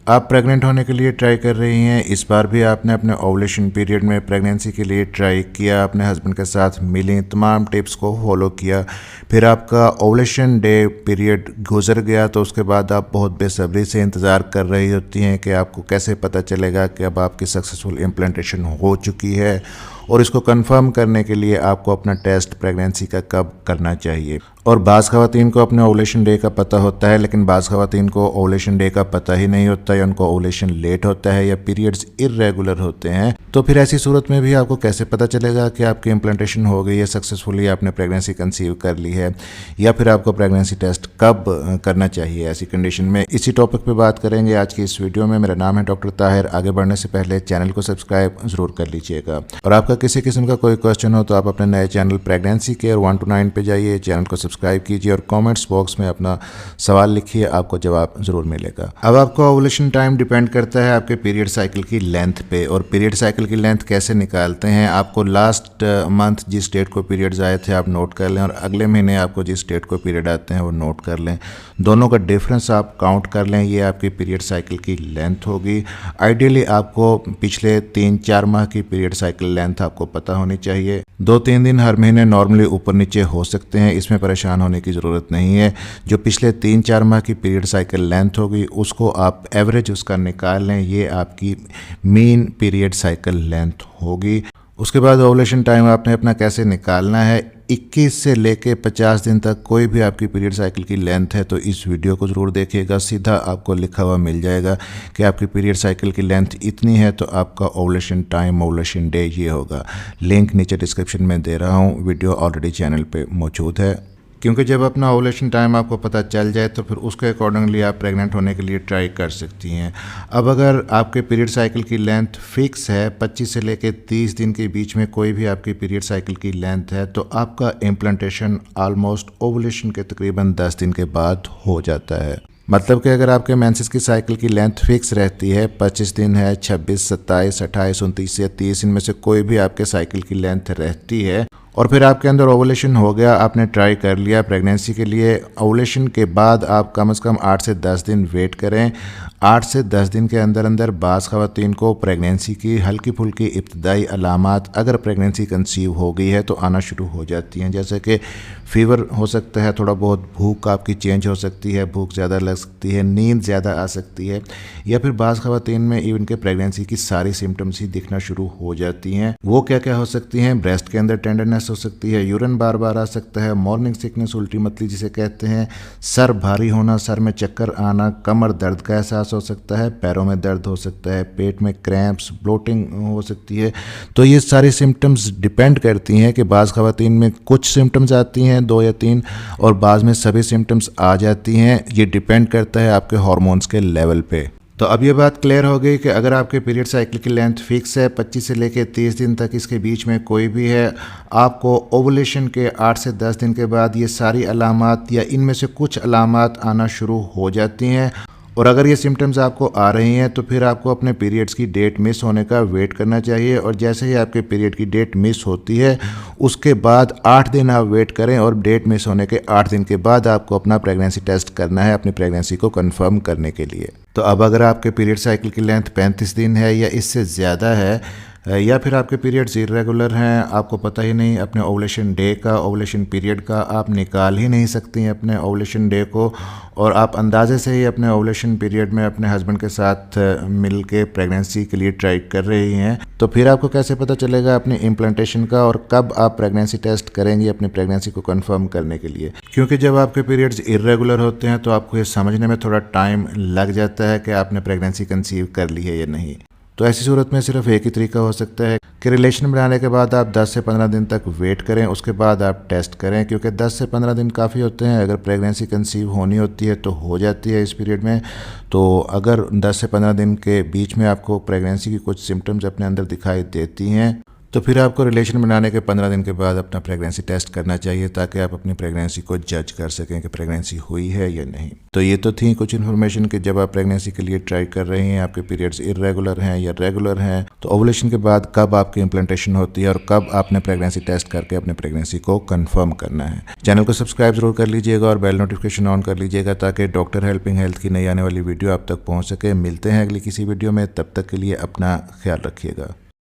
आप प्रेग्नेंट होने के लिए ट्राई कर रही हैं, इस बार भी आपने अपने ओवुलेशन पीरियड में प्रेगनेंसी के लिए ट्राई किया, अपने हस्बैंड के साथ मिली, तमाम टिप्स को फॉलो किया, फिर आपका ओवुलेशन डे पीरियड गुजर गया, तो उसके बाद आप बहुत बेसब्री से इंतज़ार कर रही होती हैं कि आपको कैसे पता चलेगा कि अब आपकी सक्सेसफुल इम्प्लांटेशन हो चुकी है। और इसको कंफर्म करने के लिए आपको अपना टेस्ट प्रेगनेंसी का कब करना चाहिए। और बाज़ ख़वातीन को अपने ओवुलेशन डे का पता होता है, लेकिन बाज़ ख़वातीन को ओवुलेशन डे का पता ही नहीं होता, या उनको ओवुलेशन लेट होता है, या पीरियड्स इर्रेगुलर होते हैं। तो फिर ऐसी सूरत में भी आपको कैसे पता चलेगा कि आपकी इम्प्लांटेशन हो गई है, सक्सेसफुली आपने प्रेगनेंसी कंसीव कर ली है, या फिर आपको प्रेगनेंसी टेस्ट कब करना चाहिए ऐसी कंडीशन में। इसी टॉपिक पर बात करेंगे आज की इस वीडियो में। मेरा नाम है डॉक्टर ताहिर। आगे बढ़ने से पहले चैनल को सब्सक्राइब ज़रूर कर लीजिएगा। और आपका किसी किस्म का कोई क्वेश्चन हो तो आप अपने नए चैनल प्रेगनेंसी केयर 1 to 9 पे जाइए, चैनल को सब्सक्राइब कीजिए और कमेंट्स बॉक्स में अपना सवाल लिखिए, आपको जवाब ज़रूर मिलेगा। अब आपका ओवुलेशन टाइम डिपेंड करता है आपके पीरियड साइकिल की लेंथ पे। और पीरियड साइकिल की लेंथ कैसे निकालते हैं, आपको लास्ट मंथ जिस डेट को पीरियड्स आए थे आप नोट कर लें, और अगले महीने आपको जिस डेट को पीरियड आते हैं वो नोट कर लें। दोनों का डिफरेंस आप काउंट कर लें, ये आपकी पीरियड साइकिल की लेंथ होगी। आइडियली आपको पिछले 3-4 माह की पीरियड साइकिल लेंथ आपको पता होनी चाहिए। 2-3 दिन हर महीने नॉर्मली ऊपर नीचे हो सकते हैं, इसमें परेशान होने की ज़रूरत नहीं है। जो पिछले 3-4 माह की पीरियड साइकिल लेंथ होगी उसको आप एवरेज उसका निकाल लें, ये आपकी मीन पीरियड साइकिल लेंथ होगी। उसके बाद ओवुलेशन टाइम आपने अपना कैसे निकालना है। 21 से लेके 50 दिन तक कोई भी आपकी पीरियड साइकिल की लेंथ है तो इस वीडियो को ज़रूर देखिएगा, सीधा आपको लिखा हुआ मिल जाएगा कि आपकी पीरियड साइकिल की लेंथ इतनी है तो आपका ओवुलेशन टाइम, ओवुलेशन डे ये होगा। लिंक नीचे डिस्क्रिप्शन में दे रहा हूँ, वीडियो ऑलरेडी चैनल पे मौजूद है। क्योंकि जब अपना ओवुलेशन टाइम आपको पता चल जाए तो फिर उसके अकॉर्डिंगली आप प्रेग्नेंट होने के लिए ट्राई कर सकती हैं। अब अगर आपके पीरियड साइकिल की लेंथ फिक्स है, 25 से लेकर 30 दिन के बीच में कोई भी आपकी पीरियड साइकिल की लेंथ है, तो आपका इम्प्लांटेशन ऑलमोस्ट ओवुलेशन के तकरीबन 10 दिन के बाद हो जाता है। मतलब कि अगर आपके मेंसेस की साइकिल की लेंथ फिक्स रहती है, 25 दिन है, 26, 27, 28, 29 या 30 इनमें से कोई भी आपके साइकिल की लेंथ रहती है, और फिर आपके अंदर ओवुलेशन हो गया, आपने ट्राई कर लिया प्रेगनेंसी के लिए, ओवुलेशन के बाद आप कम से कम 8 से 10 दिन वेट करें। 8 से 10 दिन के अंदर अंदर बाज़ ख़वातीन को प्रेगनेंसी की हल्की फुल्की इब्तदाई अलामात, अगर प्रेगनेंसी कंसीव हो गई है तो आना शुरू हो जाती हैं। जैसे कि फ़ीवर हो सकता है, थोड़ा बहुत भूख आपकी चेंज हो सकती है, भूख ज़्यादा लग सकती है, नींद ज़्यादा आ सकती है, या फिर बाज़ ख़वातीन में इवन के प्रेगनेंसी की सारी सिम्टम्स ही दिखना शुरू हो जाती हैं। वो क्या क्या हो सकती हैं, ब्रेस्ट के अंदर टेंडरनेस हो सकती है, यूरिन बार बार आ सकता है, मॉर्निंग सिकनेस उल्टी मतली जिसे कहते हैं, सर भारी होना, सर में चक्कर आना, कमर दर्द का एहसास हो सकता है, पैरों में दर्द हो सकता है, पेट में क्रैम्प्स, ब्लोटिंग हो सकती है। तो ये सारी सिम्टम्स डिपेंड करती हैं कि बाज़ ख़वातीन में कुछ सिम्टम्स आती हैं 2 या 3, और बाज़ में सभी सिम्टम्स आ जाती हैं। ये डिपेंड करता है आपके हार्मोन्स के लेवल पे। तो अब ये बात क्लियर हो गई कि अगर आपके पीरियड साइकिल की लेंथ फिक्स है, 25 से लेकर 30 दिन तक इसके बीच में कोई भी है, आपको ओवुलेशन के 8 से 10 दिन के बाद ये सारी अलामात या इनमें से कुछ अलामात आना शुरू हो जाती हैं। और अगर ये सिम्टम्स आपको आ रही हैं तो फिर आपको अपने पीरियड्स की डेट मिस होने का वेट करना चाहिए, और जैसे ही आपके पीरियड की डेट मिस होती है उसके बाद 8 दिन आप वेट करें, और डेट मिस होने के 8 दिन के बाद आपको अपना प्रेगनेंसी टेस्ट करना है अपनी प्रेगनेंसी को कंफर्म करने के लिए। तो अब अगर आपके पीरियड साइकिल की लेंथ 35 दिन है या इससे ज़्यादा है, या फिर आपके पीरियड्स इरेगुलर हैं, आपको पता ही नहीं अपने ओवुलेशन डे का, ओवुलेशन पीरियड का, आप निकाल ही नहीं सकती हैं अपने ओवुलेशन डे को, और आप अंदाजे से ही अपने ओवुलेशन पीरियड में अपने हस्बैंड के साथ मिल के प्रेगनेंसी के लिए ट्राई कर रही हैं, तो फिर आपको कैसे पता चलेगा अपनी इम्प्लांटेशन का, और कब आप प्रेगनेंसी टेस्ट करेंगे अपनी प्रेगनेंसी को कंफर्म करने के लिए। क्योंकि जब आपके पीरियड्स इरेगुलर होते हैं तो आपको ये समझने में थोड़ा टाइम लग जाता है कि आपने प्रेगनेंसी कंसीव कर ली है या नहीं। तो ऐसी सूरत में सिर्फ एक ही तरीका हो सकता है कि रिलेशन बनाने के बाद आप 10 से 15 दिन तक वेट करें, उसके बाद आप टेस्ट करें, क्योंकि 10 से 15 दिन काफ़ी होते हैं। अगर प्रेगनेंसी कंसीव होनी होती है तो हो जाती है इस पीरियड में। तो अगर 10 से 15 दिन के बीच में आपको प्रेगनेंसी की कुछ सिम्टम्स अपने अंदर दिखाई देती हैं तो फिर आपको रिलेशन बनाने के 15 दिन के बाद अपना प्रेगनेंसी टेस्ट करना चाहिए ताकि आप अपनी प्रेगनेंसी को जज कर सकें कि प्रेगनेंसी हुई है या नहीं। तो ये तो थी कुछ इन्फॉर्मेशन कि जब आप प्रेगनेंसी के लिए ट्राई कर रहे हैं, आपके पीरियड्स इरेगुलर हैं या रेगुलर हैं, तो ओवुलेशन के बाद कब आपकी इम्प्लांटेशन होती है और कब आपने प्रेगनेंसी टेस्ट करके अपने प्रेगनेंसी को कंफर्म करना है। चैनल को सब्सक्राइब जरूर कर लीजिएगा और बेल नोटिफिकेशन ऑन कर लीजिएगा ताकि डॉक्टर हेल्पिंग हेल्थ की नई आने वाली वीडियो आप तक पहुंच सके। मिलते हैं अगली किसी वीडियो में, तब तक के लिए अपना ख्याल रखिएगा।